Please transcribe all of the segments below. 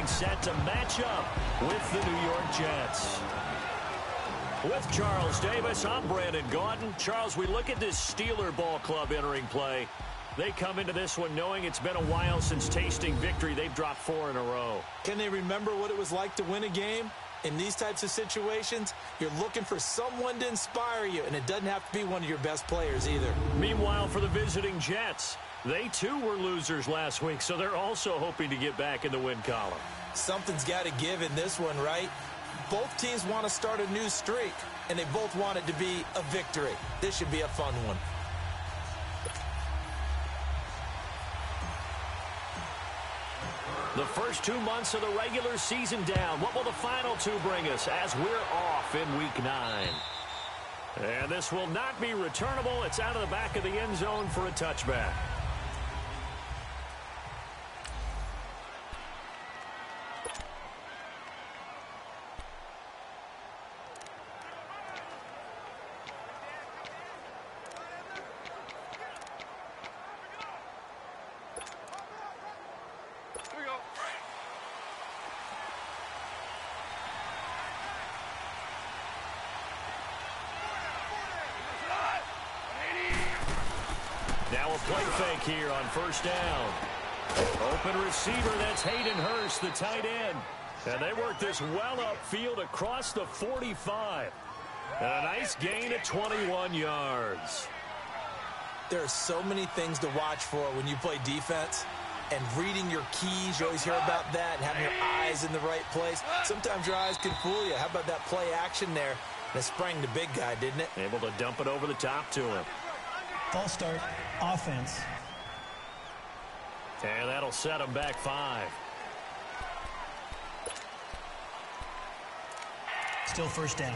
getting set to match up with the New York Jets. With Charles Davis, I'm Brandon Gaudin. Charles, we look at this Steeler ball club entering play. They come into this one knowing it's been a while since tasting victory. They've dropped 4 in a row. Can they remember what it was like to win a game? In these types of situations, you're looking for someone to inspire you, and it doesn't have to be one of your best players either. Meanwhile, for the visiting Jets, they too were losers last week, so they're also hoping to get back in the win column. Something's got to give in this one, right? Both teams want to start a new streak, and they both want it to be a victory. This should be a fun one. The first 2 months of the regular season down. What will the final 2 bring us as we're off in Week 9? And this will not be returnable. It's out of the back of the end zone for a touchback. Now a play fake here on first down. Open receiver, that's Hayden Hurst, the tight end. And they work this well upfield across the 45. And a nice gain at 21 yards. There are so many things to watch for when you play defense. And reading your keys, you always hear about that, and having your eyes in the right place. Sometimes your eyes can fool you. How about that play action there? And it sprang the big guy, didn't it? Able to dump it over the top to him. False start, offense. And that'll set him back 5. Still first down.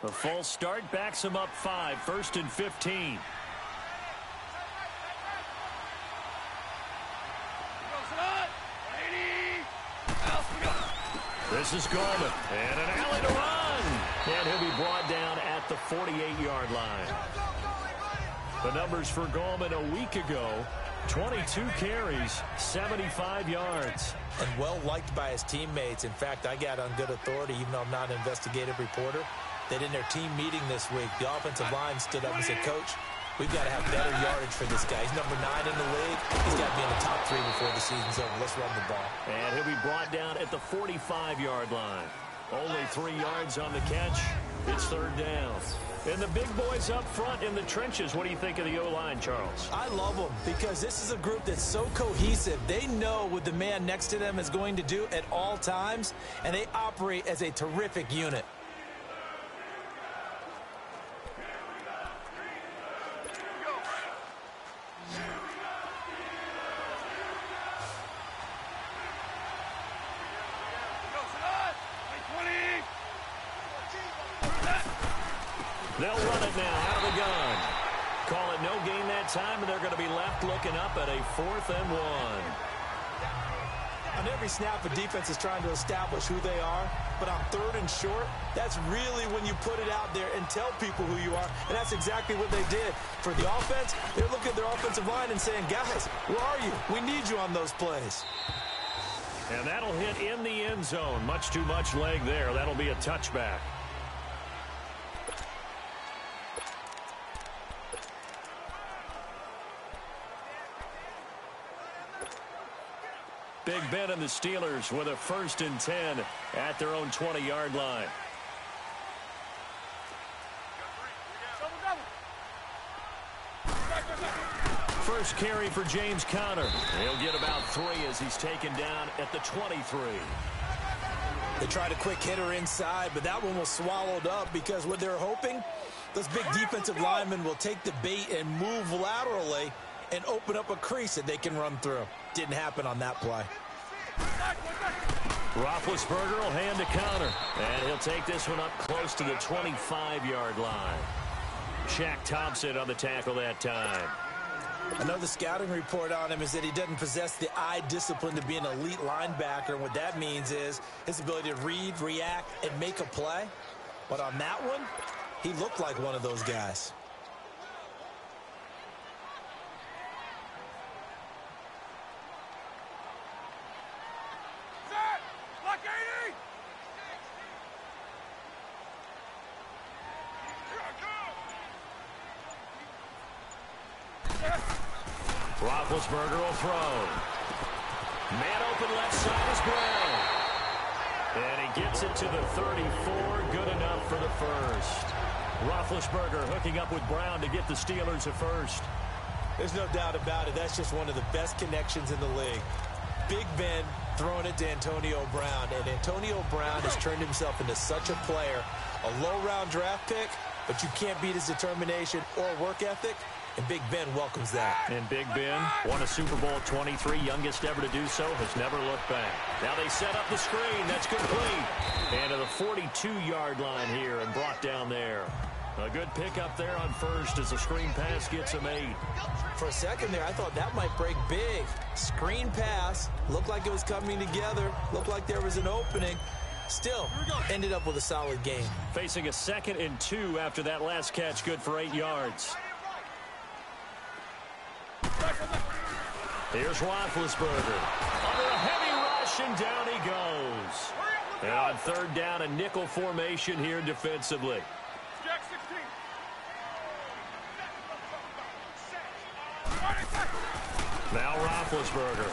The full start backs him up 5, 1st and 15. This is Gallman, and an alley to run. And he'll be brought down at the 48-yard line. The numbers for Gallman a week ago, 22 carries, 75 yards. And well liked by his teammates. In fact, I got on good authority, even though I'm not an investigative reporter, that in their team meeting this week, the offensive line stood up and said, Coach, we've got to have better yardage for this guy. He's number 9 in the league. He's got to be in the top 3 before the season's over. Let's run the ball. And he'll be brought down at the 45-yard line. Only 3 yards on the catch. It's 3rd down. And the big boys up front in the trenches. What do you think of the O-line, Charles? I love them because this is a group that's so cohesive. They know what the man next to them is going to do at all times, and they operate as a terrific unit. They'll run it now out of the gun. Call it no gain that time, and they're going to be left looking up at a 4th and 1. On every snap, a defense is trying to establish who they are, but on 3rd and short, that's really when you put it out there and tell people who you are, and that's exactly what they did. For the offense, they're looking at their offensive line and saying, guys, where are you? We need you on those plays. And that'll hit in the end zone. Much too much leg there. That'll be a touchback. Big Ben and the Steelers with a 1st and 10 at their own 20-yard line. First carry for James Conner. He'll get about 3 as he's taken down at the 23. They tried a quick hitter inside, but that one was swallowed up because what they're hoping, those big defensive linemen will take the bait and move laterally and open up a crease that they can run through. Didn't happen on that play. Roethlisberger will hand to Conner, and he'll take this one up close to the 25-yard line. Shaq Thompson on the tackle that time. I know the scouting report on him is that he doesn't possess the eye discipline to be an elite linebacker. And what that means is his ability to read, react, and make a play. But on that one, he looked like one of those guys. Roethlisberger will throw. Man open left side is Brown. And he gets it to the 34. Good enough for the first. Roethlisberger hooking up with Brown to get the Steelers a first. There's no doubt about it. That's just one of the best connections in the league. Big Ben throwing it to Antonio Brown. And Antonio Brown has turned himself into such a player. A low-round draft pick, but you can't beat his determination or work ethic. And Big Ben welcomes that. And Big Ben won a Super Bowl 23, youngest ever to do so, has never looked back. Now they set up the screen. That's complete. And to the 42-yard line here and brought down there. A good pickup there on first as the screen pass gets him 8. For a second there, I thought that might break big. Screen pass. Looked like it was coming together. Looked like there was an opening. Still ended up with a solid game. Facing a 2nd and 2 after that last catch, good for 8 yards. Here's Roethlisberger. Under a heavy rush, and down he goes. And on 3rd down, a nickel formation here defensively. Now Roethlisberger.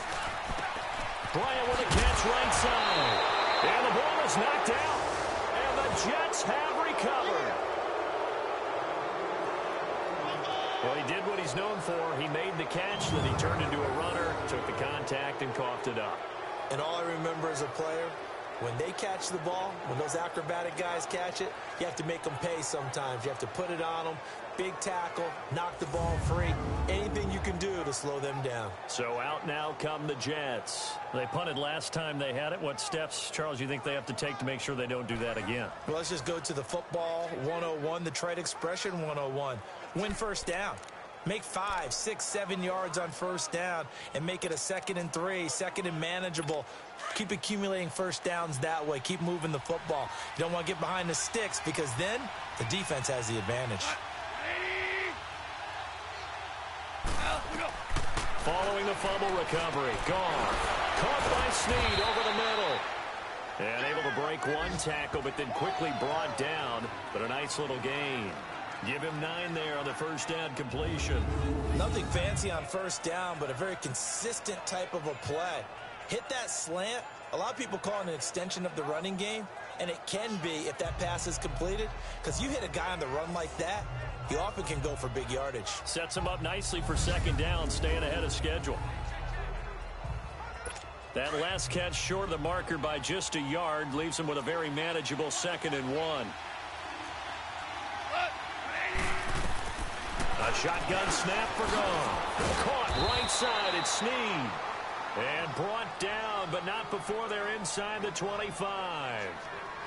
Bryant with a catch right side. And the ball is knocked out. And the Jets have recovered. Well, he did what he's known for. He made the catch, then he turned into a runner, took the contact, and coughed it up. And all I remember as a player, when they catch the ball, when those acrobatic guys catch it, you have to make them pay sometimes. You have to put it on them, big tackle, knock the ball free. Anything you can do to slow them down. So out now come the Jets. They punted last time they had it. What steps, Charles, you think they have to take to make sure they don't do that again? Well, let's just go to the football 101, the trade expression 101. Win first down. Make 5, 6, 7 yards on first down and make it a 2nd and 3, 2nd and manageable. Keep accumulating first downs that way. Keep moving the football. You don't want to get behind the sticks because then the defense has the advantage. Following the fumble recovery. Gone. Caught by Snead over the middle. And able to break one tackle, but then quickly brought down. But a nice little gain. Give him 9 there on the first down completion. Nothing fancy on first down, but a very consistent type of a play. Hit that slant. A lot of people call it an extension of the running game, and it can be if that pass is completed, because you hit a guy on the run like that, he often can go for big yardage. Sets him up nicely for 2nd down, staying ahead of schedule. That last catch short of the marker by just a yard leaves him with a very manageable 2nd and 1. A shotgun snap for Gone. Caught right side at Snead. And brought down, but not before they're inside the 25.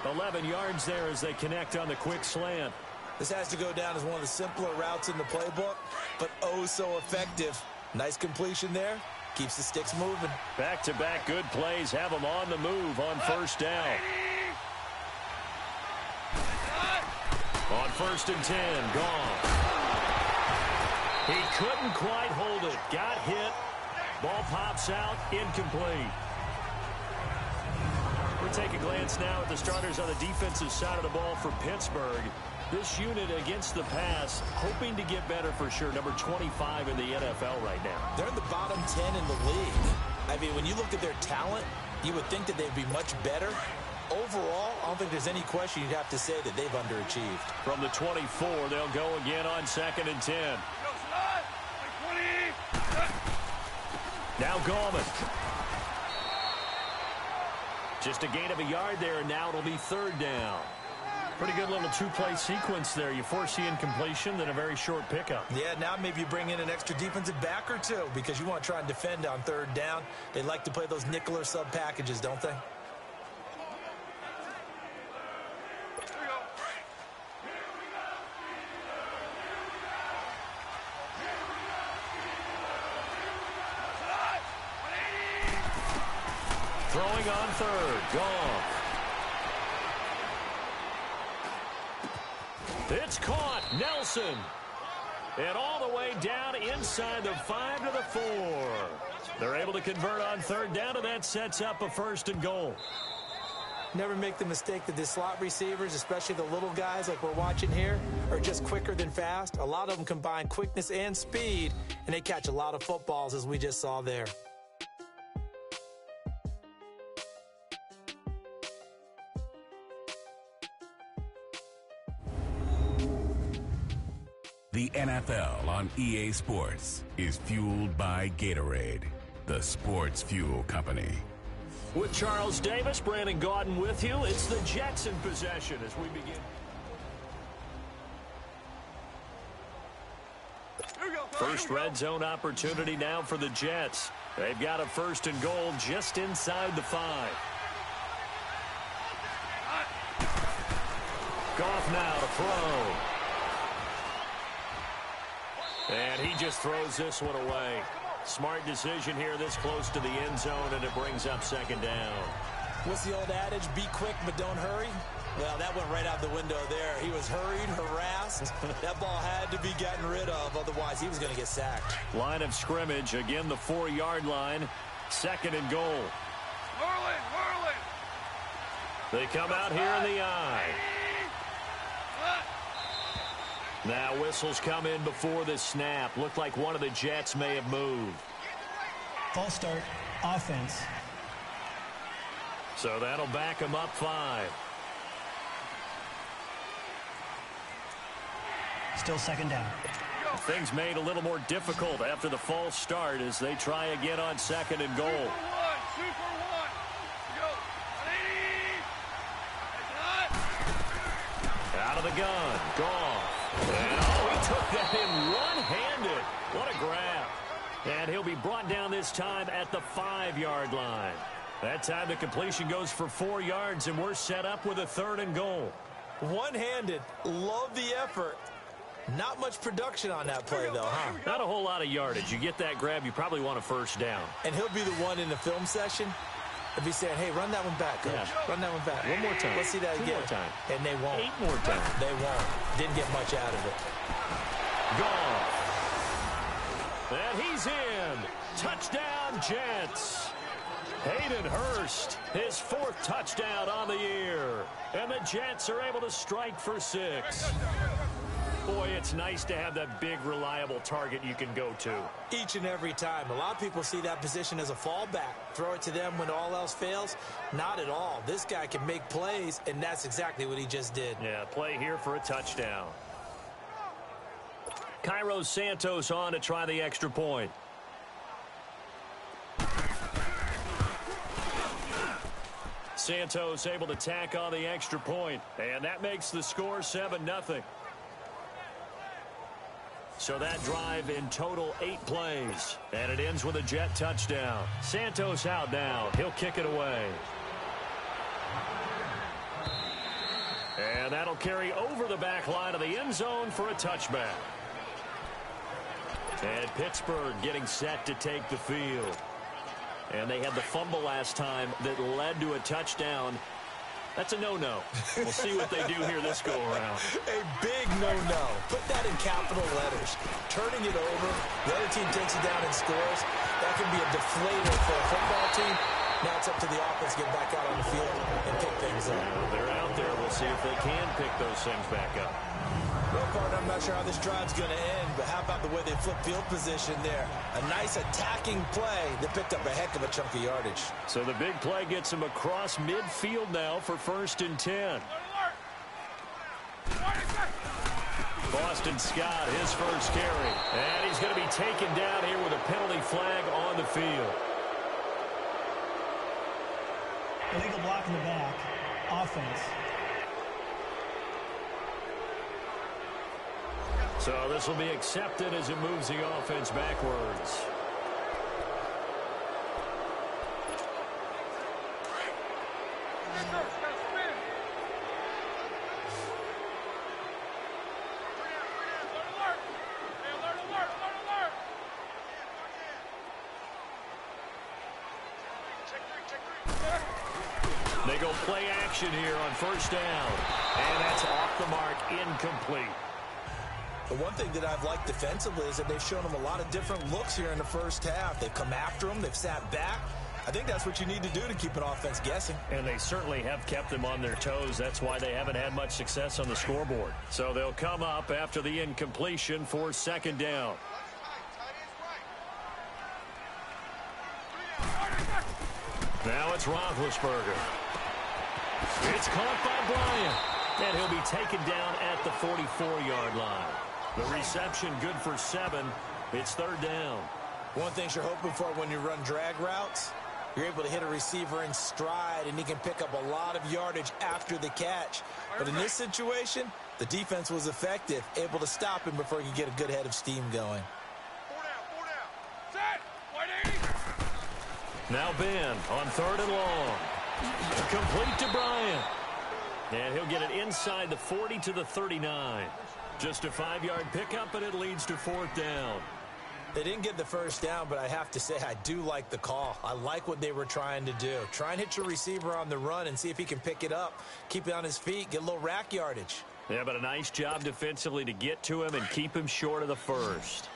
11 yards there as they connect on the quick slant. This has to go down as one of the simpler routes in the playbook, but oh so effective. Nice completion there. Keeps the sticks moving. Back-to-back good plays have them on the move on first down. On 1st and 10, Gone. He couldn't quite hold it. Got hit. Ball pops out. Incomplete. We take a glance now at the starters on the defensive side of the ball for Pittsburgh. This unit against the pass, hoping to get better for sure. Number 25 in the NFL right now. They're in the bottom 10 in the league. I mean, when you look at their talent, you would think that they'd be much better. Overall, I don't think there's any question you'd have to say that they've underachieved. From the 24, they'll go again on 2nd and 10. Now Gallman. Just a gain of a yard there, and now it'll be 3rd down. Pretty good little two-play sequence there. You force the incompletion, then a very short pickup. Yeah, now maybe you bring in an extra defensive back or two because you want to try and defend on 3rd down. They like to play those nickel or sub packages, don't they? Throwing on third. Goff. It's caught. Nelson. And all the way down inside the 5 to the 4. They're able to convert on third down, and that sets up a 1st and goal. Never make the mistake that the slot receivers, especially the little guys like we're watching here, are just quicker than fast. A lot of them combine quickness and speed, and they catch a lot of footballs, as we just saw there. The NFL on EA Sports is fueled by Gatorade, the sports fuel company. With Charles Davis, Brandon Gaudin with you. It's the Jets in possession as we begin. First red zone opportunity now for the Jets. They've got a 1st and goal just inside the 5. Goff now to throw. And he just throws this one away. Smart decision here this close to the end zone, and it brings up 2nd down. What's the old adage? Be quick, but don't hurry. Well, that went right out the window there. He was hurried, harassed. That ball had to be gotten rid of, otherwise he was going to get sacked. Line of scrimmage, again the 4-yard line. 2nd and goal. Whirling. They come out here in the eye. Now whistles come in before the snap. Looked like one of the Jets may have moved. False start, offense. So that'll back him up 5. Still 2nd down. Things made a little more difficult after the false start as they try again on 2nd and goal. Out of the gun. Goff. And he took that in one-handed. What a grab. And he'll be brought down this time at the 5-yard line. That time the completion goes for 4 yards, and we're set up with a 3rd and goal. One-handed. Love the effort. Not much production on that play, though, huh? Not a whole lot of yardage. You get that grab, you probably want a 1st down. And he'll be the one in the film session if he's saying, hey, run that one back, coach. Yeah. Run that one back. One more time. Let's see that 2 again. more time. And they won't. 8 more times. They won't. Didn't get much out of it. Gone. And he's in. Touchdown, Jets. Hayden Hurst, his 4th touchdown on the year. And the Jets are able to strike for 6. Boy, it's nice to have that big, reliable target you can go to. Each and every time. A lot of people see that position as a fallback. Throw it to them when all else fails. Not at all. This guy can make plays, and that's exactly what he just did. Yeah, play here for a touchdown. Cairo Santos on to try the extra point. Santos able to tack on the extra point, and that makes the score 7-0. So that drive in total 8 plays, and it ends with a Jet touchdown. Santos out now. He'll kick it away. And that'll carry over the back line of the end zone for a touchback. And Pittsburgh getting set to take the field. And they had the fumble last time that led to a touchdown. That's a no-no. We'll see what they do here this go-around. A big no-no. Put that in capital letters. Turning it over, the other team takes it down and scores. That can be a deflator for a football team. Now it's up to the offense to get back out on the field and pick things up. They're out there. We'll see if they can pick those things back up. Well, partner, I'm not sure how this drive's going to end, but how about the way they flip field position there? A nice attacking play that picked up a heck of a chunk of yardage. So the big play gets him across midfield now for 1st and 10. Boston Scott, his first carry. And he's going to be taken down here with a penalty flag on the field. Illegal block in the back. Offense. So this will be accepted as it moves the offense backwards. They go play action here on first down. And that's off the mark, incomplete. The one thing that I've liked defensively is that they've shown them a lot of different looks here in the first half. They've come after them. They've sat back. I think that's what you need to do to keep an offense guessing. And they certainly have kept them on their toes. That's why they haven't had much success on the scoreboard. So they'll come up after the incompletion for second down. Now it's Roethlisberger. It's caught by Bryant. And he'll be taken down at the 44-yard line. The reception good for 7. It's third down. One thing you're hoping for when you run drag routes, you're able to hit a receiver in stride, and he can pick up a lot of yardage after the catch. But in this situation, the defense was effective, able to stop him before he could get a good head of steam going. Now Ben on third and long. Complete to Bryant. And he'll get it inside the 40 to the 39. Just a 5-yard pickup, and it leads to fourth down. They didn't get the first down, but I have to say I do like the call. I like what they were trying to do. Try and hit your receiver on the run and see if he can pick it up, keep it on his feet, get a little rack yardage. Yeah, but a nice job defensively to get to him and keep him short of the first.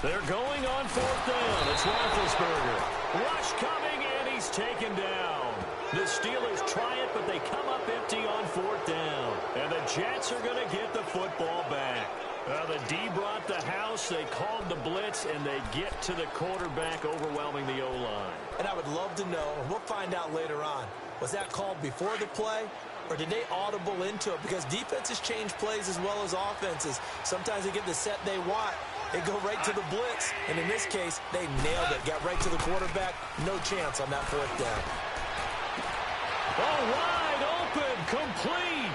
They're going on fourth down. It's Roethlisberger. Rush coming, and he's taken down. The Steelers try it, but they come up empty on fourth down. And the Jets are going to get the football back. The D brought the house. They called the blitz, and they get to the quarterback, overwhelming the O-line. And I would love to know, and we'll find out later on, was that called before the play, or did they audible into it? Because defenses change plays as well as offenses. Sometimes they get the set they want. They go right to the blitz, and in this case, they nailed it. Got right to the quarterback. No chance on that fourth down. Oh, wide open, complete.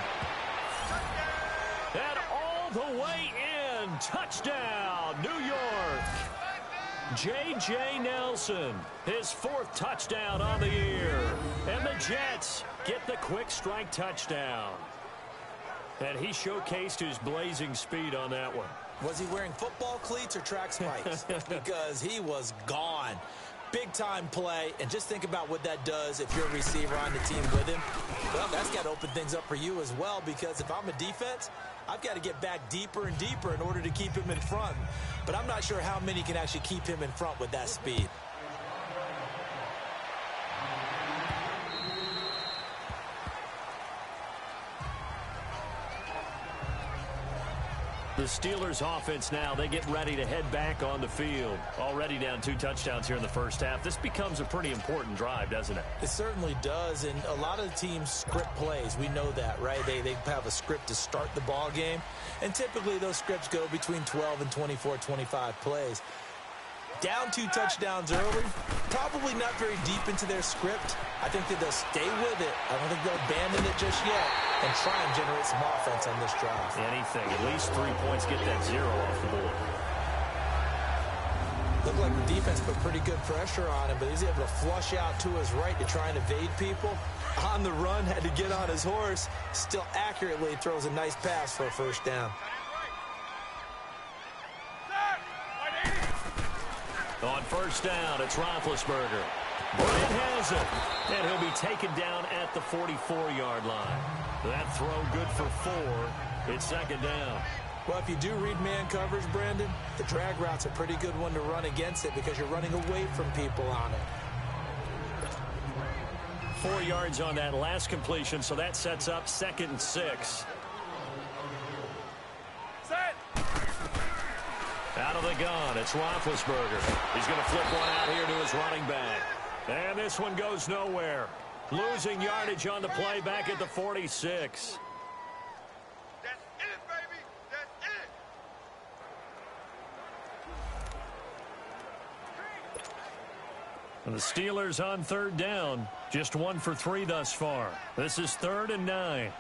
And all the way in. Touchdown, New York. J.J. Nelson, his 4th touchdown on the year. And the Jets get the quick strike touchdown. And he showcased his blazing speed on that one. Was he wearing football cleats or track spikes? Because he was gone. Big-time play, and just think about what that does if you're a receiver on the team with him. Well, that's got to open things up for you as well, because if I'm a defense, I've got to get back deeper and deeper in order to keep him in front. But I'm not sure how many can actually keep him in front with that speed. The Steelers offense now, they get ready to head back on the field. Already down 2 touchdowns here in the first half. This becomes a pretty important drive, doesn't it? It certainly does, and a lot of the teams script plays. We know that, right? They have a script to start the ball game, and typically those scripts go between 12 and 24, 25 plays. Down 2 touchdowns early, probably not very deep into their script. I think that they'll stay with it. I don't think they'll abandon it just yet and try and generate some offense on this drive. Anything. At least 3 points, get that 0 off the board. Looked like the defense put pretty good pressure on him, but he's able to flush out to his right to try and evade people. On the run, had to get on his horse. Still accurately throws a nice pass for a first down. On first down, it's Roethlisberger. Bryant has it, and he'll be taken down at the 44-yard line. That throw good for 4. It's second down. Well, if you do read man coverage, Brandon, the drag route's a pretty good one to run against it because you're running away from people on it. 4 yards on that last completion, so that sets up 2nd and 6. Out of the gun, it's Roethlisberger. He's going to flip one out here to his running back. And this one goes nowhere. Losing yardage on the play back at the 46. That's it, baby. That's it. And the Steelers on third down. Just 1 for 3 thus far. This is 3rd and 9.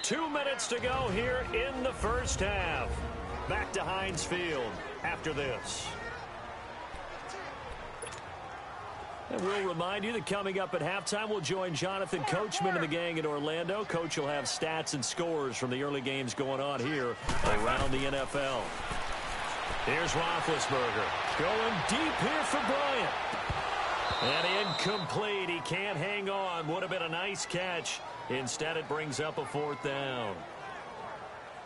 2 minutes to go here in the first half. Back to Heinz Field after this. And we'll remind you that coming up at halftime, we'll join Jonathan Coachman and the gang in Orlando. Coach will have stats and scores from the early games going on here around the NFL. Here's Roethlisberger going deep here for Bryant. And incomplete. He can't hang on. Would have been a nice catch. Instead, it brings up a fourth down.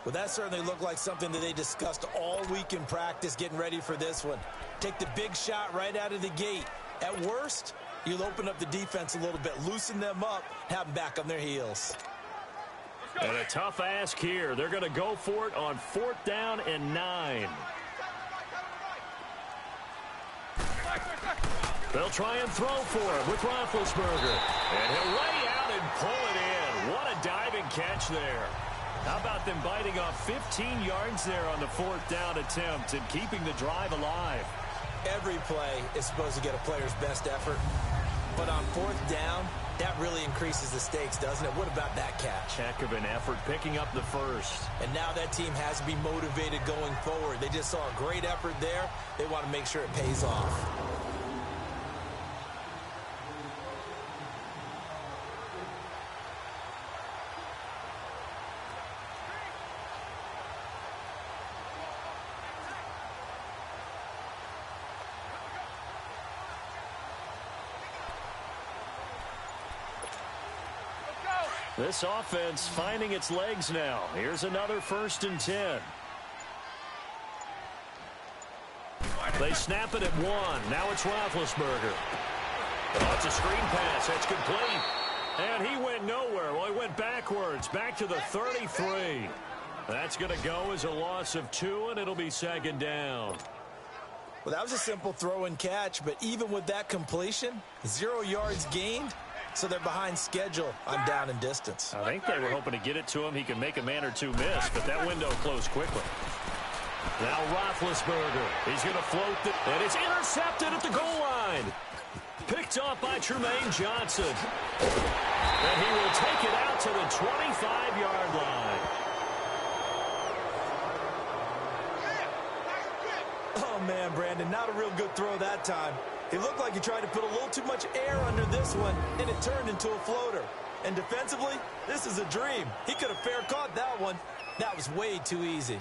Well, that certainly looked like something that they discussed all week in practice getting ready for this one. Take the big shot right out of the gate. At worst, you'll open up the defense a little bit, loosen them up, have them back on their heels. And a tough ask here. They're going to go for it on 4th down and 9. They'll try and throw for it with Roethlisberger. And he'll lay out and pull it in. What a diving catch there. How about them biting off 15 yards there on the 4th down attempt and keeping the drive alive? Every play is supposed to get a player's best effort. But on 4th down, that really increases the stakes, doesn't it? What about that catch? Heck of an effort picking up the first. And now that team has to be motivated going forward. They just saw a great effort there. They want to make sure it pays off. This offense finding its legs now. Here's another 1st and 10. They snap it at 1. Now it's Roethlisberger. Oh, it's a screen pass. That's complete. And he went nowhere. Well, he went backwards. Back to the 33. That's going to go as a loss of 2, and it'll be 2nd down. Well, that was a simple throw and catch, but even with that completion, 0 yards gained. So they're behind schedule on down and distance. I think they were hoping to get it to him. He can make a man or two miss, but that window closed quickly. Now Roethlisberger. He's going to float it, and it's intercepted at the goal line. Picked off by Tremaine Johnson. And he will take it out to the 25-yard line. Oh, man, Brandon, not a real good throw that time. It looked like he tried to put a little too much air under this one, and it turned into a floater. And defensively, this is a dream. He could have fair caught that one. That was way too easy.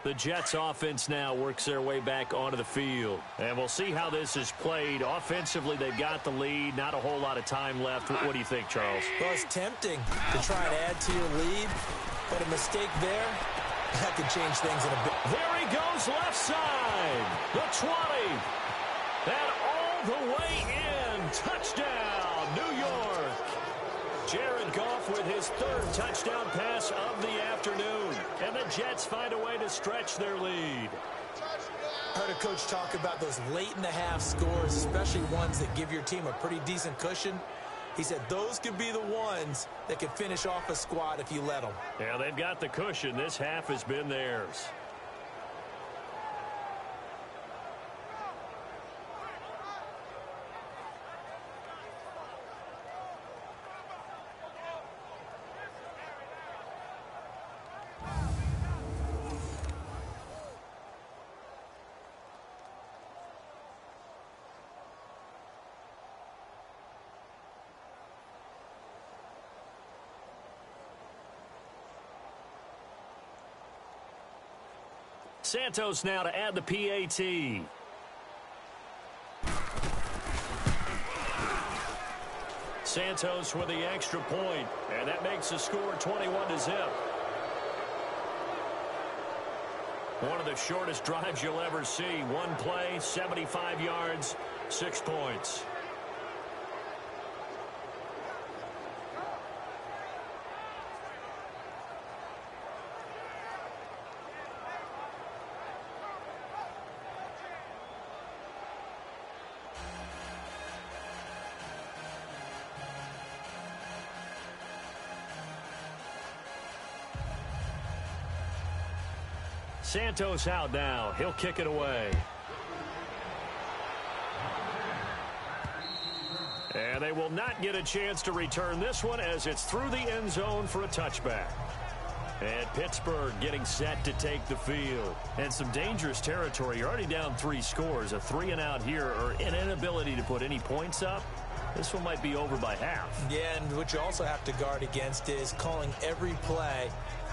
The Jets offense now works their way back onto the field. And we'll see how this is played. Offensively, they've got the lead. Not a whole lot of time left. What do you think, Charles? Well, it's tempting to try and add to your lead, but a mistake there, that could change things in a bit. There he goes, left side. The 20. And all the way in. Touchdown, New York. Jared Goff with his 3rd touchdown pass of the afternoon. And the Jets find a way to stretch their lead. I heard a coach talk about those late-in-the-half scores, especially ones that give your team a pretty decent cushion. He said those could be the ones that could finish off a squad if you let them. Yeah, they've got the cushion. This half has been theirs. Santos now to add the PAT. Santos with the extra point, and that makes the score 21-0. One of the shortest drives you'll ever see. One play, 75 yards, 6 points. Santos out now. He'll kick it away. And they will not get a chance to return this one as it's through the end zone for a touchback. And Pittsburgh getting set to take the field. And some dangerous territory. You're already down 3 scores. A 3 and out here, or an inability to put any points up. This one might be over by half. Yeah, and what you also have to guard against is calling every play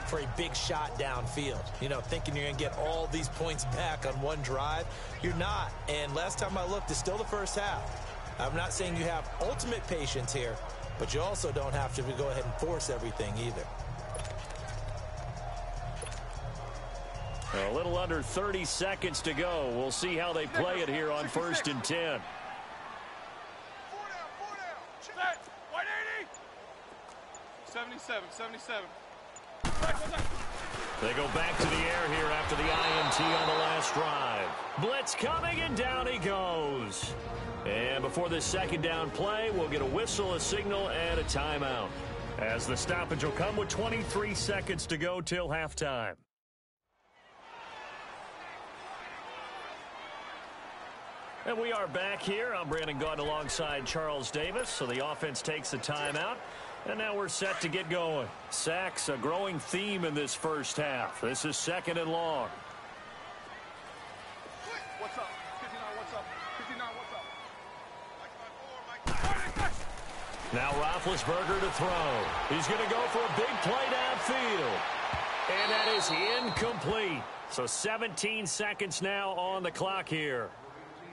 for a big shot downfield. You know, thinking you're going to get all these points back on one drive. You're not. And last time I looked, it's still the first half. I'm not saying you have ultimate patience here, but you also don't have to go ahead and force everything either. A little under 30 seconds to go. We'll see how they play it here on 1st and 10. 4 down. Set. 180. 77. They go back to the air here after the INT on the last drive. Blitz coming, and down he goes. And before this second down play, we'll get a whistle, a signal, and a timeout. As the stoppage will come with 23 seconds to go till halftime. And we are back here. I'm Brandon Gaudin alongside Charles Davis. So the offense takes a timeout. And now we're set to get going. Sacks, a growing theme in this first half. This is 2nd and long. What's up? 59, what's up? 59, what's up? Now Roethlisberger to throw. He's going to go for a big play downfield. And that is incomplete. So 17 seconds now on the clock here.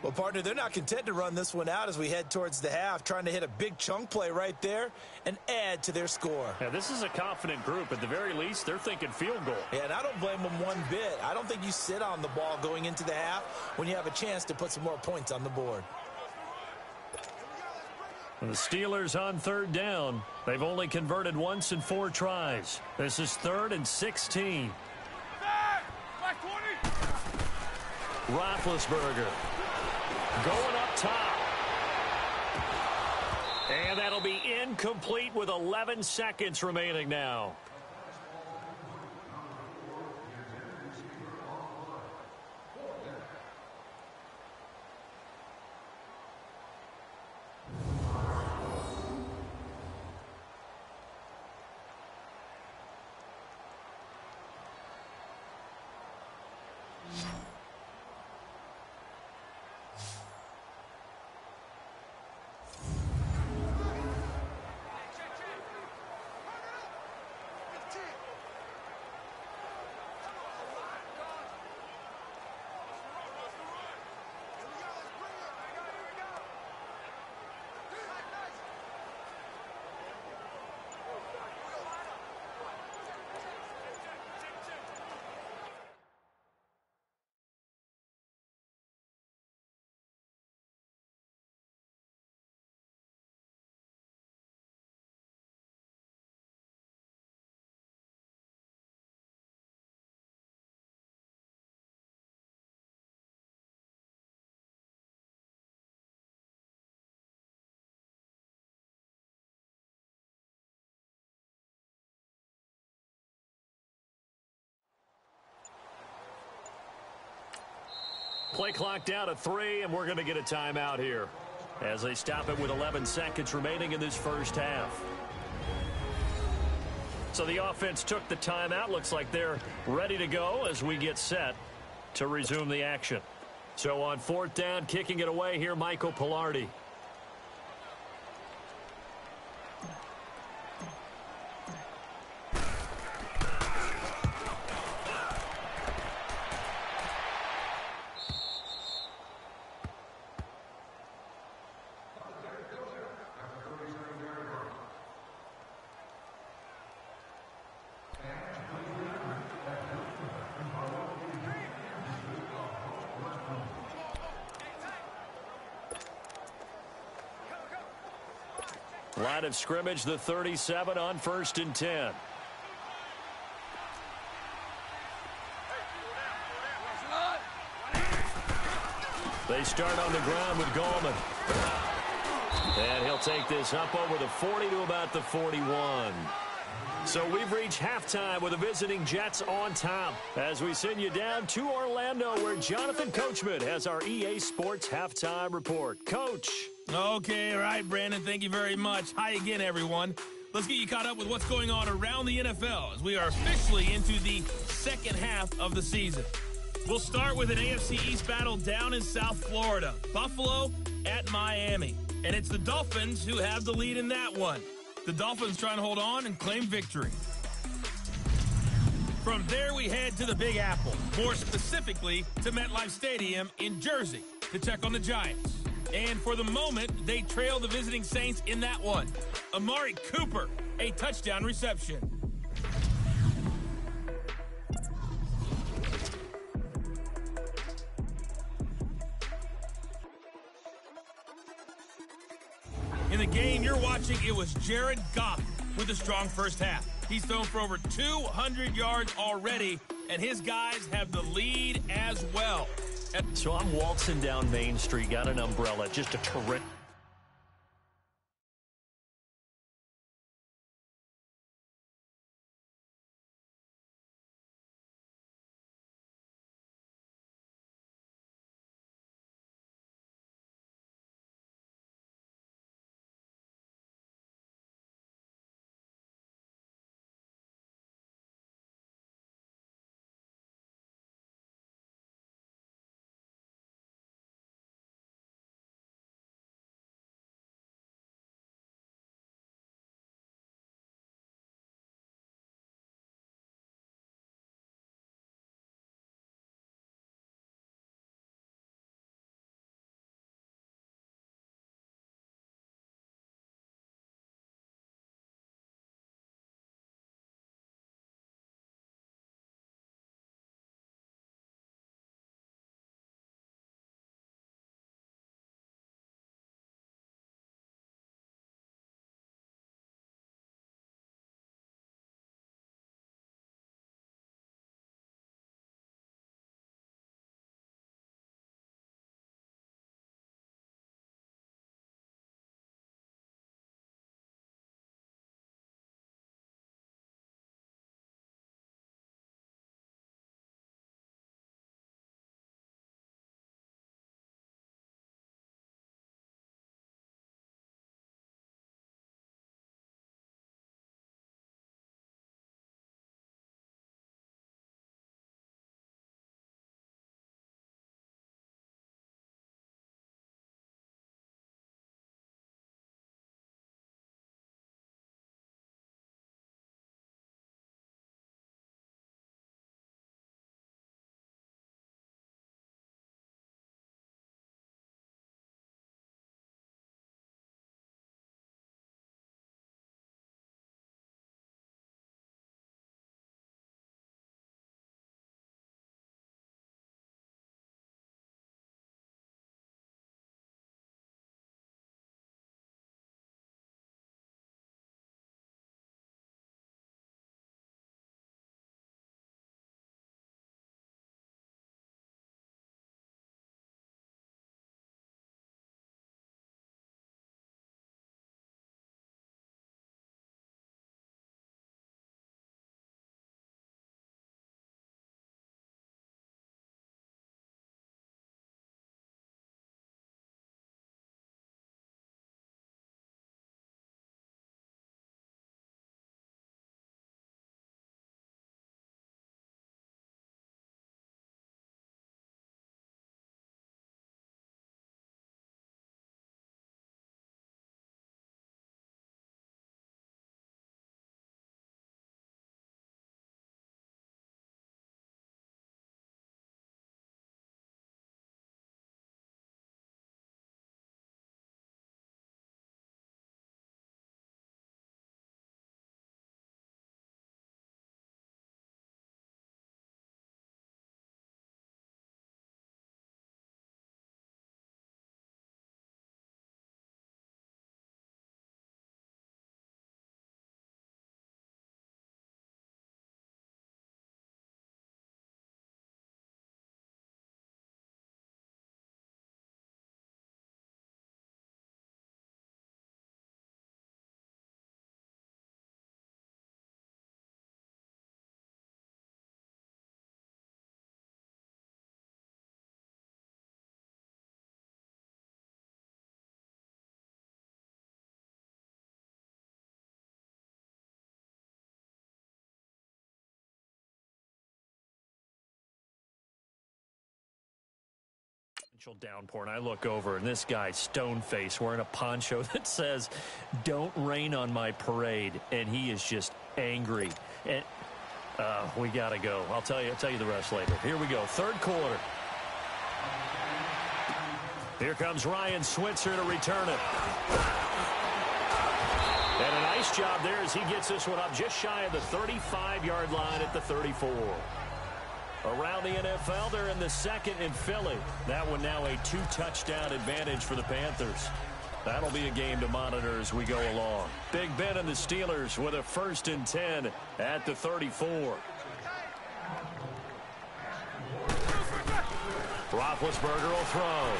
Well, partner, they're not content to run this one out as we head towards the half, trying to hit a big chunk play right there and add to their score. Yeah, this is a confident group. At the very least, they're thinking field goal. Yeah, and I don't blame them one bit. I don't think you sit on the ball going into the half when you have a chance to put some more points on the board. The Steelers on 3rd down. They've only converted once in 4 tries. This is 3rd and 16. Roethlisberger going up top. And that'll be incomplete with 11 seconds remaining now. Play clock down to 3, and we're going to get a timeout here as they stop it with 11 seconds remaining in this first half. So the offense took the timeout. Looks like they're ready to go as we get set to resume the action. So on 4th down, kicking it away here, Michael Pilardi. Line of scrimmage, the 37 on 1st and 10. They start on the ground with Gallman. And he'll take this up over the 40 to about the 41. So we've reached halftime with the visiting Jets on top as we send you down to Orlando where Jonathan Coachman has our EA Sports Halftime Report. Coach. Okay, all right, Brandon, thank you very much. Hi again, everyone. Let's get you caught up with what's going on around the NFL as we are officially into the second half of the season. We'll start with an AFC East battle down in South Florida. Buffalo at Miami. And it's the Dolphins who have the lead in that one. The Dolphins trying to hold on and claim victory. From there, we head to the Big Apple, more specifically to MetLife Stadium in Jersey to check on the Giants. And for the moment, they trail the visiting Saints in that one. Amari Cooper, a touchdown reception. In the game you're watching, it was Jared Goff with a strong first half. He's thrown for over 200 yards already, and his guys have the lead as well. So I'm waltzing down Main Street, got an umbrella, just a terrific. Downpour, and I look over, and this guy, stone-faced, wearing a poncho that says, "Don't rain on my parade," and he is just angry. And we got to go. I'll tell you the rest later. Here we go, third quarter. Here comes Ryan Switzer to return it. And a nice job there as he gets this one up just shy of the 35-yard line at the 34. Around the NFL, they're in the second in Philly. That one now a 2-touchdown advantage for the Panthers. That'll be a game to monitor as we go along. Big Ben and the Steelers with a 1st and 10 at the 34. Roethlisberger will throw.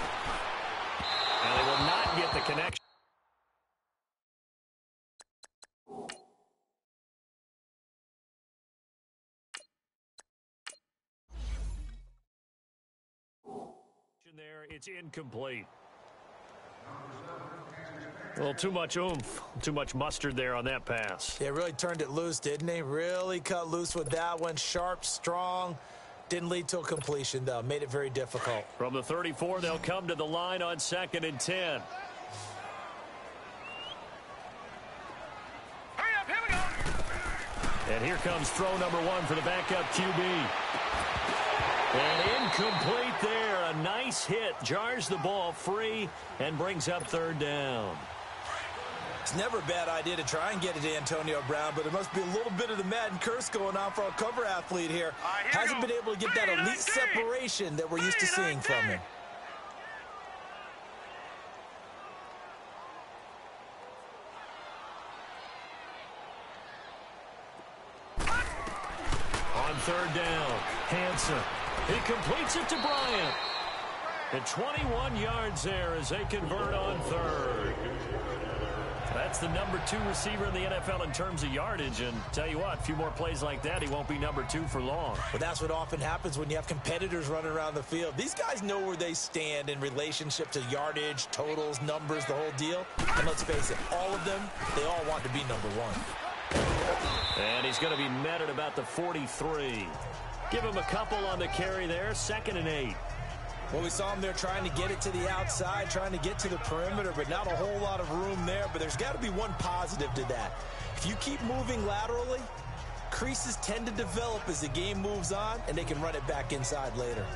And they will not get the connection. There, it's incomplete. A little too much oomph, too much mustard there on that pass. Yeah, really turned it loose, didn't he? Really cut loose with that one. Sharp, strong. Didn't lead to a completion, though. Made it very difficult. From the 34, they'll come to the line on 2nd and 10. Hurry up, here we go. And here comes throw number 1 for the backup QB. And incomplete there. A nice hit. Jars the ball free and brings up 3rd down. It's never a bad idea to try and get it to Antonio Brown, but there must be a little bit of the Madden curse going on for our cover athlete here. Hasn't been able to get that elite separation that we're used to seeing from him. On 3rd down, Hansen. He completes it to Bryant. And 21 yards there as they convert on 3rd. That's the number 2 receiver in the NFL in terms of yardage. And tell you what, a few more plays like that, he won't be number 2 for long. But that's what often happens when you have competitors running around the field. These guys know where they stand in relationship to yardage, totals, numbers, the whole deal. And let's face it, all of them, they all want to be number 1. And he's going to be met at about the 43. Give him a couple on the carry there. 2nd and 8. Well, we saw him there trying to get it to the outside, trying to get to the perimeter, but not a whole lot of room there. But there's got to be one positive to that. If you keep moving laterally, creases tend to develop as the game moves on, and they can run it back inside later.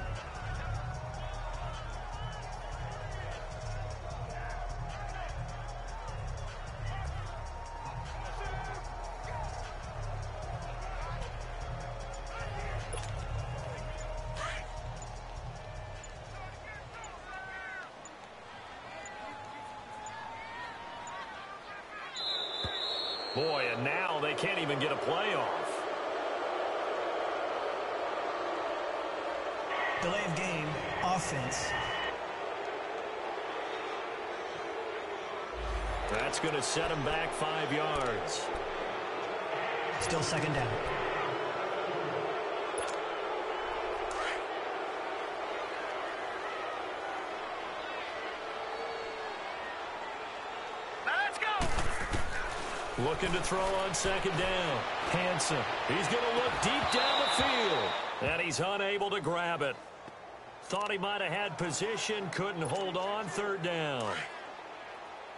Boy, and now they can't even get a playoff. Delay of game, offense. That's going to set him back 5 yards. Still 2nd down. Looking to throw on 2nd down. Hansen. He's going to look deep down the field. And he's unable to grab it. Thought he might have had position. Couldn't hold on. 3rd down.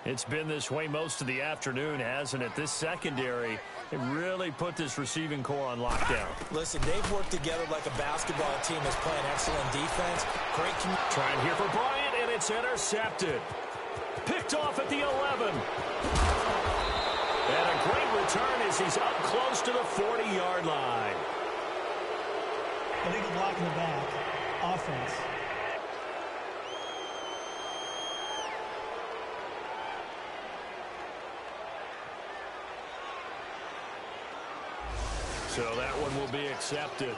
It's been this way most of the afternoon, hasn't it? This secondary, it really put this receiving core on lockdown. Listen, they've worked together like a basketball team that's playing excellent defense. Great trying here for Bryant, and it's intercepted. Picked off at the 11. And a great return as he's up close to the 40-yard line. Illegal block in the back. Offense. So that one will be accepted.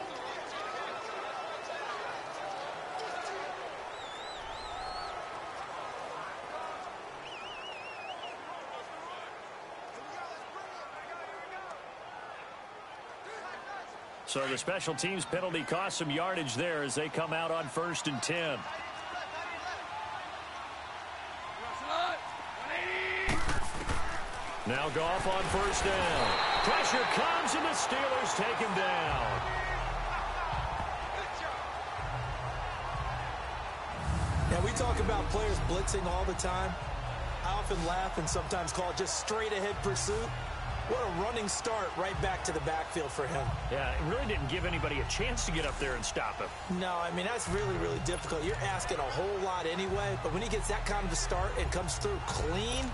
So the special teams penalty cost some yardage there as they come out on 1st and 10. Now Goff on 1st down. Pressure comes and the Steelers take him down. Now we We talk about players blitzing all the time. I often laugh and sometimes call it just straight-ahead pursuit. What a running start right back to the backfield for him. Yeah, it really didn't give anybody a chance to get up there and stop him. No, I mean, that's really, really difficult. You're asking a whole lot anyway, but when he gets that kind of a start and comes through clean,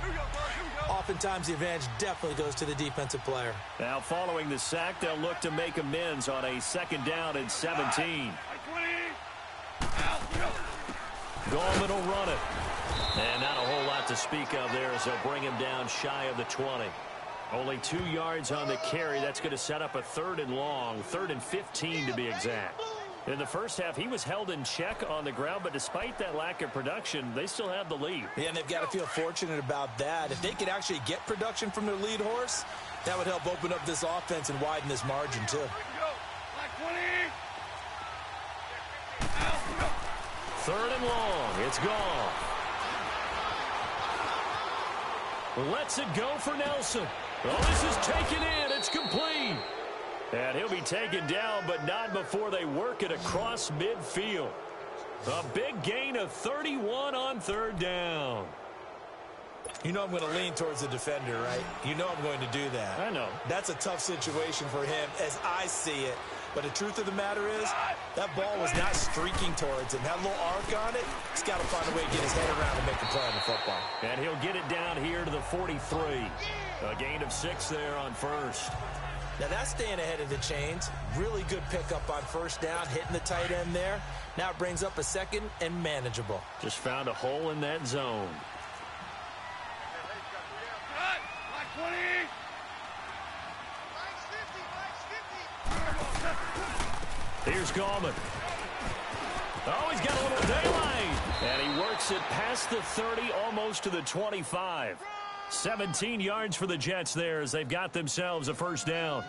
oftentimes the advantage definitely goes to the defensive player. Now, following the sack, they'll look to make amends on a 2nd down and 17. Gallman will run it. And not a whole lot to speak of there as they'll bring him down shy of the 20. Only 2 yards on the carry. That's going to set up a 3rd and long, 3rd and 15 to be exact. In the first half, he was held in check on the ground, but despite that lack of production, they still have the lead. Yeah, and they've got to feel fortunate about that. If they could actually get production from their lead horse, that would help open up this offense and widen this margin, too. 3rd and long. It's gone. Lets it go for Nelson. Oh, this is taken in. It's complete. And he'll be taken down, but not before they work it across midfield. A big gain of 31 on 3rd down. You know I'm going to lean towards the defender, right? You know I'm going to do that. I know. That's a tough situation for him as I see it. But the truth of the matter is, that ball was not streaking towards him. That little arc on it, he's got to find a way to get his head around and make a play on the football. And he'll get it down here to the 43. A gain of 6 there on 1st. Now that's staying ahead of the chains. Really good pickup on 1st down, hitting the tight end there. Now it brings up a 2nd and manageable. Just found a hole in that zone. Here's Gallman. Oh, he's got a little daylight. And he works it past the 30, almost to the 25. 17 yards for the Jets there as they've got themselves a 1st down.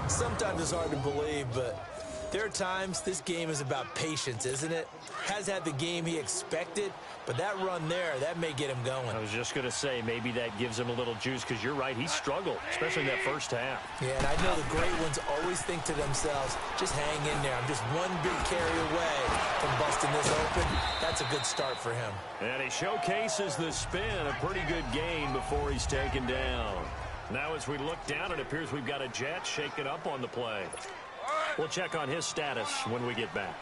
Sometimes it's hard to believe, but there are times this game is about patience, isn't it? Has had the game he expected, but that run there, that may get him going. I was just going to say, maybe that gives him a little juice, because you're right, he struggled, especially in that 1st half. Yeah, and I know the great ones always think to themselves, just hang in there. I'm just one big carry away from busting this open. That's a good start for him. And he showcases the spin, a pretty good gain before he's taken down. Now as we look down, it appears we've got a Jet shaking up on the play. We'll check on his status when we get back.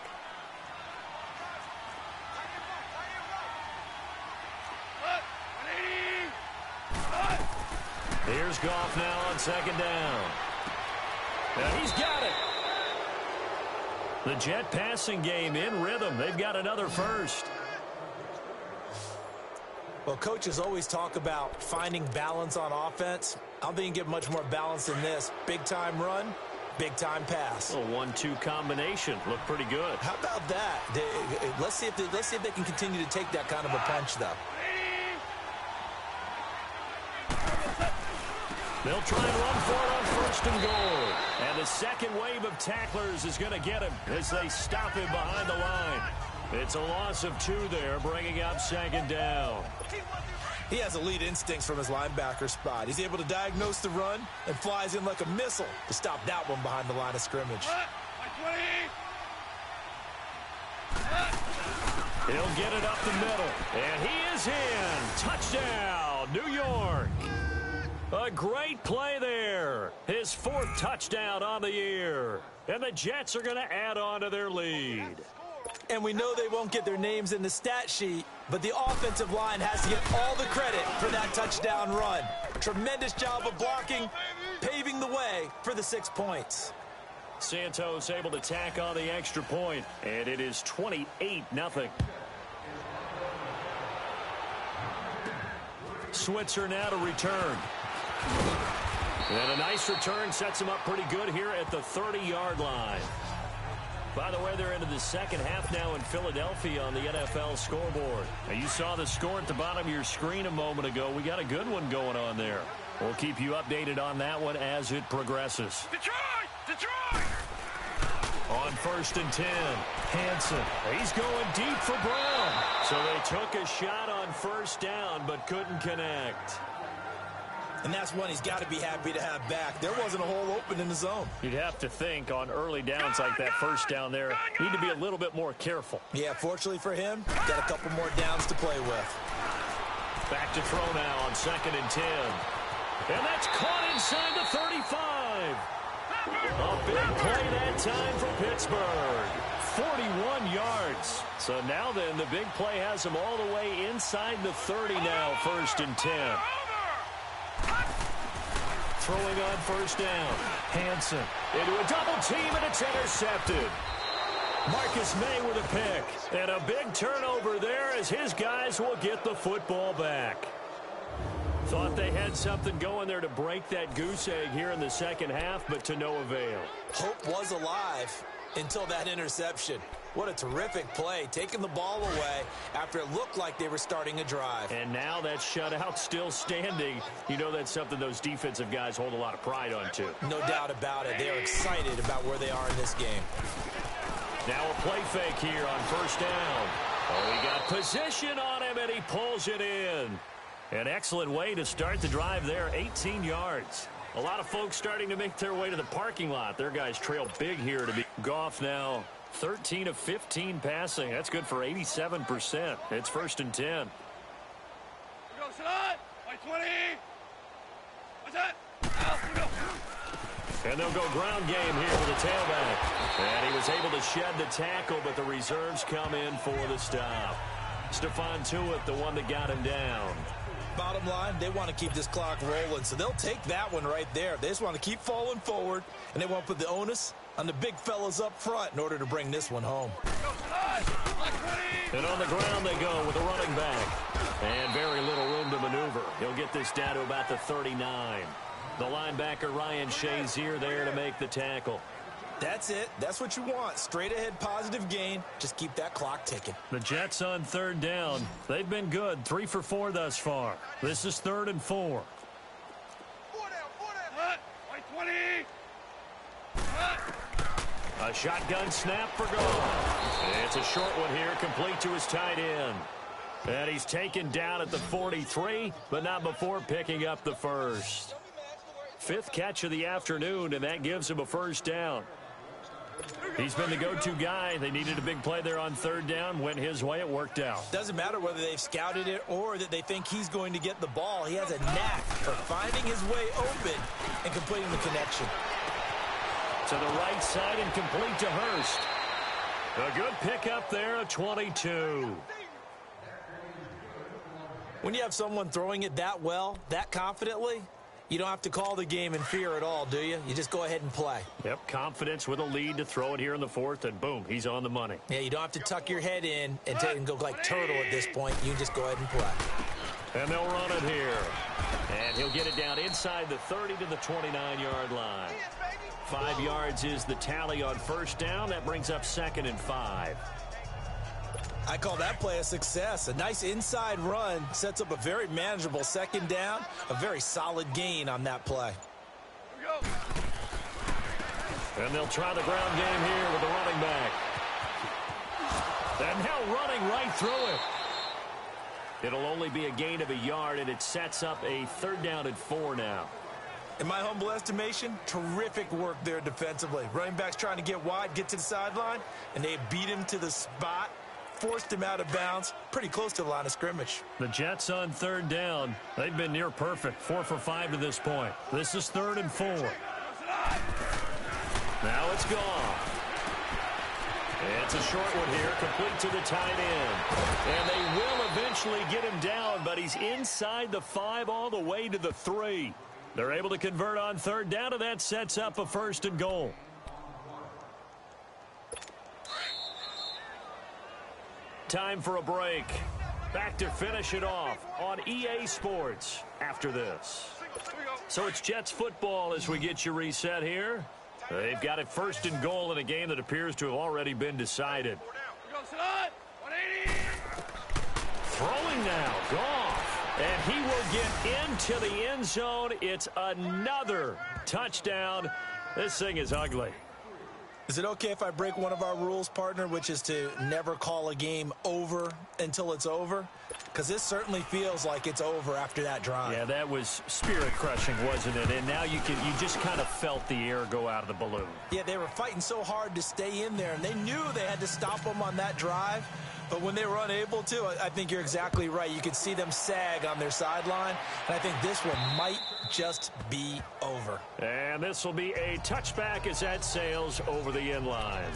Here's Goff now on 2nd down. And he's got it. The Jet passing game in rhythm. They've got another 1st. Well, coaches always talk about finding balance on offense. I don't think you can get much more balance than this. Big-time run, big-time pass. A 1-2 combination. Looked pretty good. How about that? Let's see if they can continue to take that kind of a punch, though. They'll try and run for it on 1st and goal. And the 2nd wave of tacklers is going to get him as they stop him behind the line. It's a loss of 2 there, bringing up 2nd down. He has elite instincts from his linebacker spot. He's able to diagnose the run and flies in like a missile to stop that one behind the line of scrimmage. He'll get it up the middle. And he is in. Touchdown, New York. A great play there. His 4th touchdown on the year. And the Jets are going to add on to their lead. And we know they won't get their names in the stat sheet, but the offensive line has to get all the credit for that touchdown run. Tremendous job of blocking, paving the way for the 6 points. Santos able to tack on the extra point, and it is 28-0. Switzer now to return. And a nice return sets him up pretty good here at the 30-yard line. By the way, they're into the 2nd half now in Philadelphia on the NFL scoreboard. Now, you saw the score at the bottom of your screen a moment ago. We got a good one going on there. We'll keep you updated on that one as it progresses. Detroit! Detroit! On 1st and 10, Hansen. He's going deep for Brown. So they took a shot on 1st down but couldn't connect. And that's one he's got to be happy to have back. There wasn't a hole open in the zone. You'd have to think on early downs like that first down there, need to be a little bit more careful. Yeah, fortunately for him, got a couple more downs to play with. Back to throw now on 2nd and 10. And that's caught inside the 35. A big play that time for Pittsburgh. 41 yards. So now then, the big play has them all the way inside the 30 now, 1st and 10. Throwing on 1st down. Hansen into a double team, and it's intercepted. Marcus May with a pick. And a big turnover there as his guys will get the football back. Thought they had something going there to break that goose egg here in the second half, but to no avail. Hope was alive until that interception. What a terrific play, taking the ball away after it looked like they were starting a drive. And now that shutout still standing. You know that's something those defensive guys hold a lot of pride on, too. No doubt about it. They're excited about where they are in this game. Now a play fake here on 1st down. Oh, he got position on him, and he pulls it in. An excellent way to start the drive there, 18 yards. A lot of folks starting to make their way to the parking lot. Their guys trail big here to be. Goff now 13 of 15 passing. That's good for 87%. It's 1st and 10. Go, Salad! White 20! What's that? And they'll go ground game here with a tailback. And he was able to shed the tackle, but the reserves come in for the stop. Stephon Tuitt, the one that got him down. Bottom line, they want to keep this clock rolling, so they'll take that one right there. They just want to keep falling forward, and they want to put the onus on the big fellas up front in order to bring this one home. And on the ground they go with a running back. And very little room to maneuver. He'll get this down to about the 39. The linebacker Ryan Shazier there to make the tackle. That's it. That's what you want. Straight ahead positive gain. Just keep that clock ticking. The Jets on 3rd down. They've been good. 3 for 4 thus far. This is 3rd and 4. 4 down. White 20. A shotgun snap for goal. It's a short one here, complete to his tight end. And he's taken down at the 43, but not before picking up the first. 5th catch of the afternoon, and that gives him a 1st down. He's been the go-to guy. They needed a big play there on 3rd down. Went his way. It worked out. Doesn't matter whether they've scouted it or that they think he's going to get the ball. He has a knack for finding his way open and completing the connection. To the right side and complete to Hurst. A good pickup there, a 22. When you have someone throwing it that well, that confidently, you don't have to call the game in fear at all, do you? You just go ahead and play. Yep, confidence with a lead to throw it here in the 4th, and boom, he's on the money. Yeah, you don't have to tuck your head in and go like turtle at this point. You just go ahead and play. And they'll run it here. And he'll get it down inside the 30 to the 29-yard line. 5 yards is the tally on 1st down. That brings up 2nd and 5. I call that play a success. A nice inside run sets up a very manageable 2nd down. A very solid gain on that play. And they'll try the ground game here with the running back. And now running right through it. It'll only be a gain of a yard, and it sets up a 3rd down and 4 now. In my humble estimation, terrific work there defensively. Running back's trying to get wide, get to the sideline, and they beat him to the spot. Forced him out of bounds, pretty close to the line of scrimmage. The Jets on 3rd down. They've been near perfect, 4 for 5 to this point. This is 3rd and 4. Now it's gone. It's a short one here, complete to the tight end. And they will eventually get him down, but he's inside the 5 all the way to the 3. They're able to convert on 3rd down, and that sets up a 1st and goal. Time for a break. Back to finish it off on EA Sports after this. So it's Jets football as we get you reset here. They've got it 1st and goal in a game that appears to have already been decided. Throwing now, Goff. And he will get into the end zone. It's another touchdown. This thing is ugly. Is it okay if I break one of our rules, partner, which is to never call a game over until it's over? because this certainly feels like it's over after that drive. Yeah, that was spirit-crushing, wasn't it? And now you just kind of felt the air go out of the balloon. Yeah, they were fighting so hard to stay in there, and they knew they had to stop them on that drive. But when they were unable to, I think you're exactly right. You could see them sag on their sideline, and I think this one might just be over. And this will be a touchback as that sails over the end line.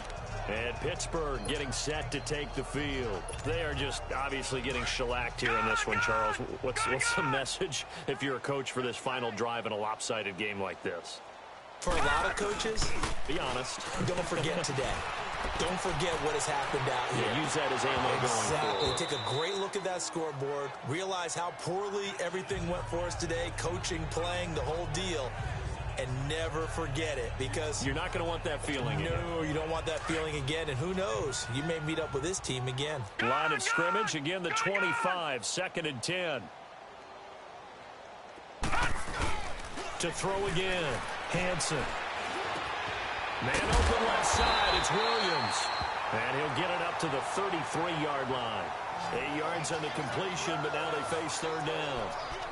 And Pittsburgh getting set to take the field. They are just obviously getting shellacked here in this one, Charles. What's the message if you're a coach for this final drive in a lopsided game like this? For a lot of coaches, be honest. Don't forget today. Don't forget what has happened out here. Yeah, use that as ammo exactly. going forward. Take a great look at that scoreboard. Realize how poorly everything went for us today. Coaching, playing, the whole deal. And never forget it, because you're not going to want that feeling again. No, you don't want that feeling again. And who knows? You may meet up with this team again. Line of scrimmage, again the 25, 2nd and 10. To throw again, Hansen. Man open left side, it's Williams. And he'll get it up to the 33-yard line. 8 yards on the completion, but now they face 3rd down.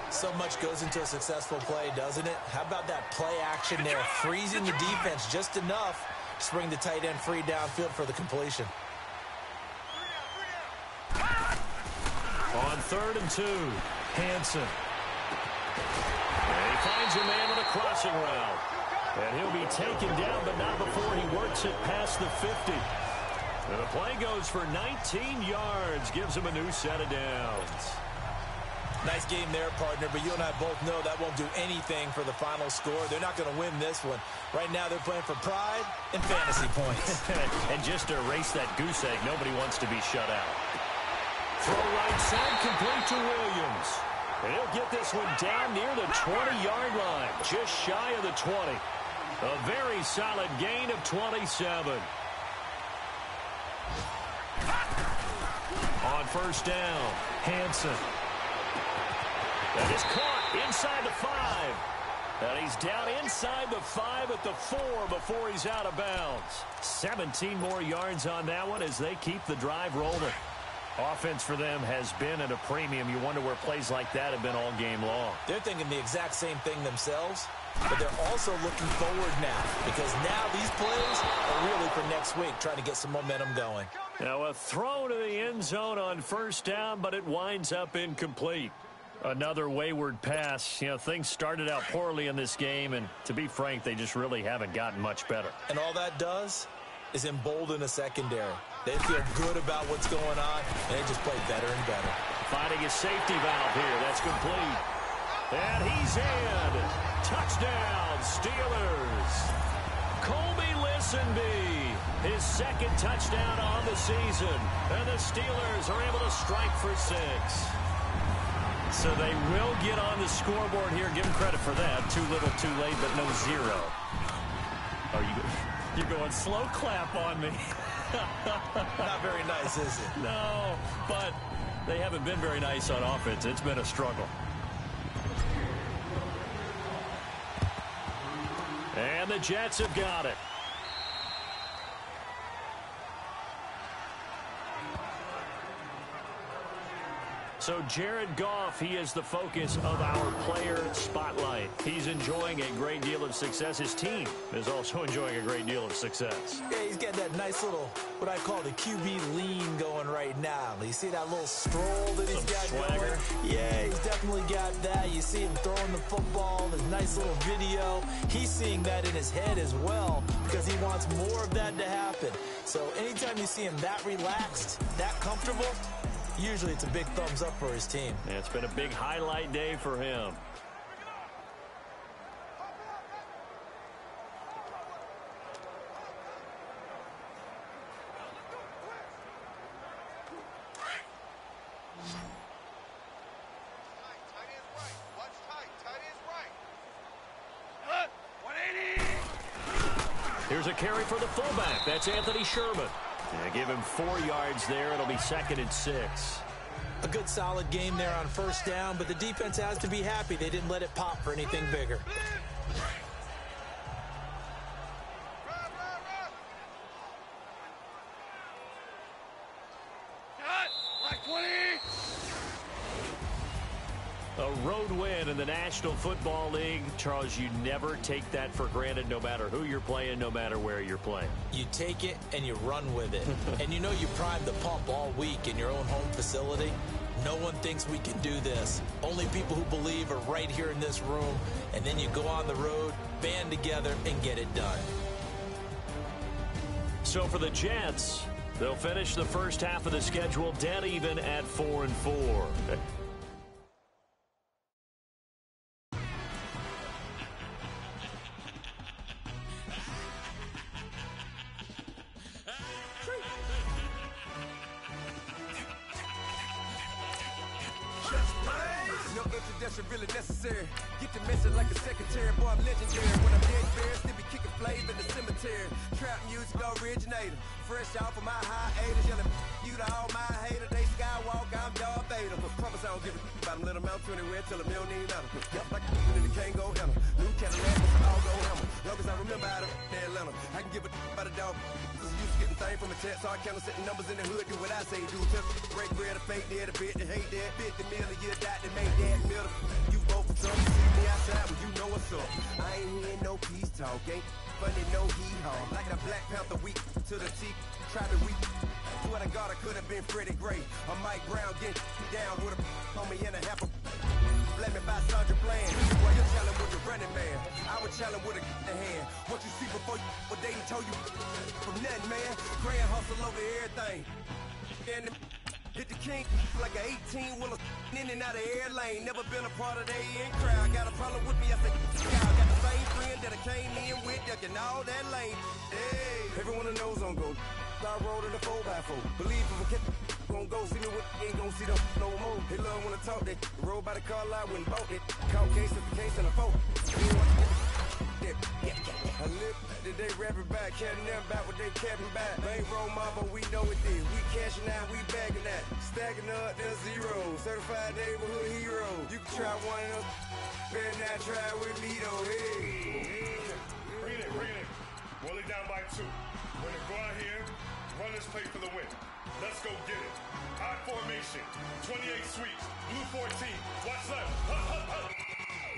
So much goes into a successful play, doesn't it? How about that play action there? Freezing the defense just enough to bring the tight end free downfield for the completion. On 3rd and 2, Hansen. And he finds a man on a crossing route. And he'll be taken down, but not before he works it past the 50. And the play goes for 19 yards, gives him a new set of downs. Nice game there, partner, but you and I both know that won't do anything for the final score. They're not going to win this one. Right now they're playing for pride and fantasy points. And just to erase that goose egg, nobody wants to be shut out. Throw right side, complete to Williams. And he'll get this one down near the 20-yard line, just shy of the 20. A very solid gain of 27. On 1st down, Hansen. That is caught inside the 5. And he's down inside the 5 at the 4 before he's out of bounds. 17 more yards on that one as they keep the drive rolling. Offense for them has been at a premium. You wonder where plays like that have been all game long. They're thinking the exact same thing themselves, but they're also looking forward now, because now these plays are really for next week, trying to get some momentum going. Now a throw to the end zone on 1st down, but it winds up incomplete. Another wayward pass. You know, things started out poorly in this game, and to be frank, they just really haven't gotten much better. And all that does is embolden a secondary. They feel good about what's going on, and they just play better and better. Finding a safety valve here. That's complete. And he's in. Touchdown, Steelers. Colby Listenby, his 2nd touchdown on the season. And the Steelers are able to strike for 6. So they will get on the scoreboard here. Give them credit for that. Too little, too late, but no 0. You're going slow clap on me. Not very nice, is it? No, but they haven't been very nice on offense. It's been a struggle. And the Jets have got it. So Jared Goff, he is the focus of our player spotlight. He's enjoying a great deal of success. His team is also enjoying a great deal of success. Yeah, he's got that nice little, what I call the QB lean going right now. You see that little stroll that he's got swagger going? Yeah, he's definitely got that. You see him throwing the football, this nice little video. He's seeing that in his head as well, because he wants more of that to happen. So anytime you see him that relaxed, that comfortable, usually it's a big thumbs up for his team. Yeah, it's been a big highlight day for him. Here's a carry for the fullback. That's Anthony Sherman. Yeah, give him 4 yards there. It'll be 2nd and 6. A good solid game there on 1st down, but the defense has to be happy they didn't let it pop for anything bigger. A road win in the National Football League. Charles, you never take that for granted no matter who you're playing, no matter where you're playing. You take it and you run with it. And you know you primed the pump all week in your own home facility. No one thinks we can do this. Only people who believe are right here in this room. And then you go on the road, band together, and get it done. So for the Jets, they'll finish the first half of the schedule dead even at 4-4. No introduction really necessary. Get the message like a secretary. Boy, I'm legendary. When I'm dead fair, still be kicking flames in the cemetery. Trap music originator. Fresh off of my hiatus. Yelling you to all my haters. They skywalk, I'm Darth Vader. Promise I don't give a about them. Let them out anywhere. Tell them they don't need nothing. Yup, like a and it can't go enter. New Cadillac, I'll go hammer. Long as I remember out of Atlanta. I can give a about a dog. Used to getting things from a text. So I count setting numbers in the hood. Do what I say do. Just break bread or fake dead. A bit to hate that. 50 million a year, that make that middle. You vote for Trump, you see me outside, well, you know what's up. I ain't hearing no peace talk, ain't funny, no hee-haw. Like a Black Panther week to the teeth, try to weep. Swear to God, I could have been Freddie Gray. Or Mike Brown getting down with a on me and a half a let me buy Sandra Bland. While you're challenging with the running man, I would challenge with a hand. What you see before you, what they done told you from nothing, man. Grand hustle over everything. And hit the king like an 18-wheeler in and out of air lane. Never been a part of the in crowd. Got a problem with me, I said, y'all got the same friend that I came in with, ducking all that lane. Hey, everyone knows on go. I rolled in a 4x4. Believe if a kid gon' go see me with, ain't gon' see them no more. They love when I talk, they roll by the car lot, went bought it. Caught case of the case in a phone. I live today rapping back, catching them back what they capping back. They ain't roll mob, but we know it did. We cashing out, we bagging that. Stacking up, there's zero. Certified neighborhood hero. You can try one of them, better not try with me though. Hey. Bring it in. Roll it down by 2. We're gonna go out here, run this play for the win. Let's go get it. I formation, 28 sweeps, blue 14. Watch left.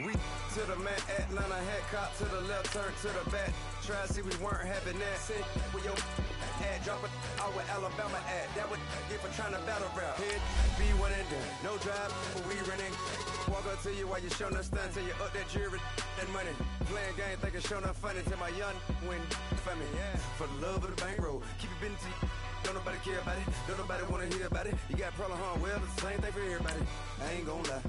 We to the man, Atlanta head cop to the left, turn to the back. Try to see we weren't having that. Sit with your ad, drop it out with Alabama ad. That would get for trying to battle rap. Head, be one and done. No drive, but we running. Walk up to you while you showing us stunt till you up that jury and money. Playing game, thinking showing up funny till my young win for me. Yeah. For the love of the bankroll, keep it been to you. Don't nobody care about it. Don't nobody wanna hear about it. You got problem, huh? Well, it's the same thing for everybody. I ain't gon' lie.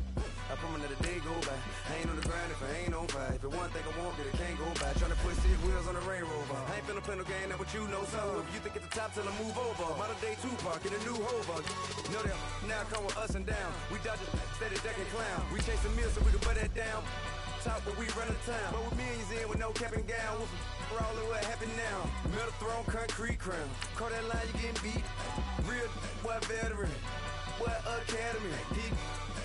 I promise that a day go by. I ain't on the grind if I ain't on fire. If it one thing I want, then it can't go by. Tryna put 6 wheels on the Range Rover. I ain't finna play no game, that what you know. So if you think it's the top, tell them move over. Modern day Tupac in a new Hova. Know that now come with us and down. We dodge it, steady ducking clown. We chase the meal so we can butt that down. Talk, but we run the town. But with millions in with no cap and gown. We're all in what happened now. Metal throne, concrete crown. Call that line, you getting beat. Real, what veteran. What academy. He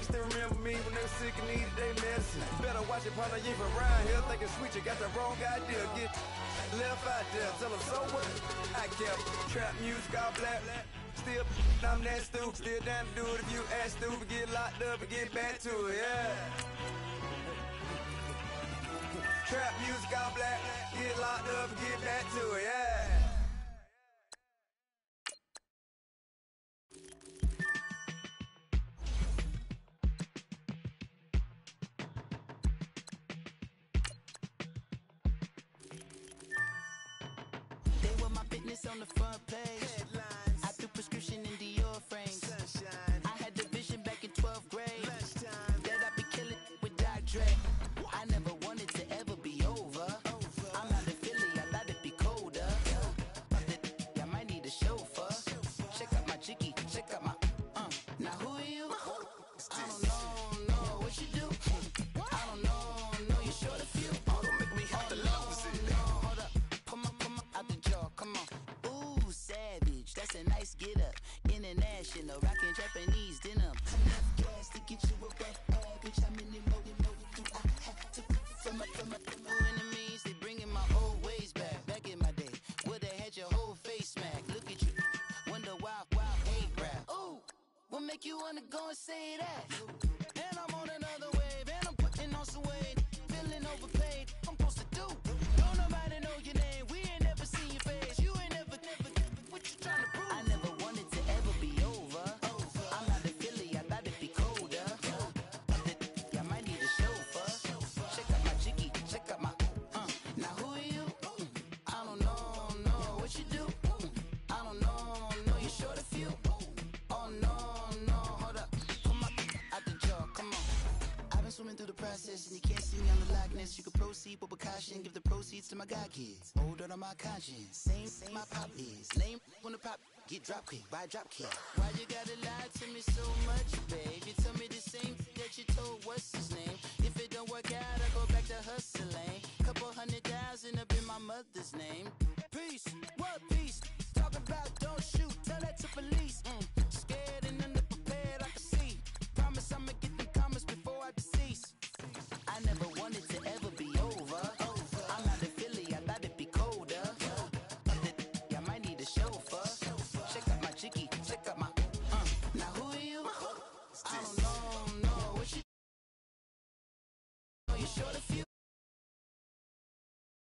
still remember me when they were sick and needed their medicine. Better watch it, partner, you from around here thinking sweet, you got the wrong idea. Get left out there, tell them so what? I kept trap music all black. Still, I'm that stupid. Still down to do it if you ask stupid. Get locked up and get back to it, yeah. Trap music all black. Get locked up and get back to it, yeah. On the front page, headlines. I threw prescription in Dior frames. Sunshine. I had the vision back in 12th grade that I'd be killing with Dr. Dre. I never wanted to ever be over. I'm out of Philly, I thought it'd be colder. I might need a chauffeur. Check out my chicky, check out my Now who are you? I don't know what you do. I don't know you're short of few. Don't make me have to lose it. Hold up, come on, out the jaw, come on. Savage, that's a nice get up. International, rockin' Japanese denim. Enough gas to get you a wet bitch. I'm in the mode. I have to from my enemies. They bringing my old ways back. Back in my day, would've had your whole face smacked. Look at you, wonder why hate rap. Ooh, what make you wanna go and say that? And I'm on another one. got kids, older than my conscience. Same my pop is. Lame when the pop get drop quick, buy drop kick. Why you gotta lie to me so much, babe? You tell me the same that you told what's his name. If it don't work out, I go back to hustling. Couple $100,000 up in my mother's name. Peace, what peace?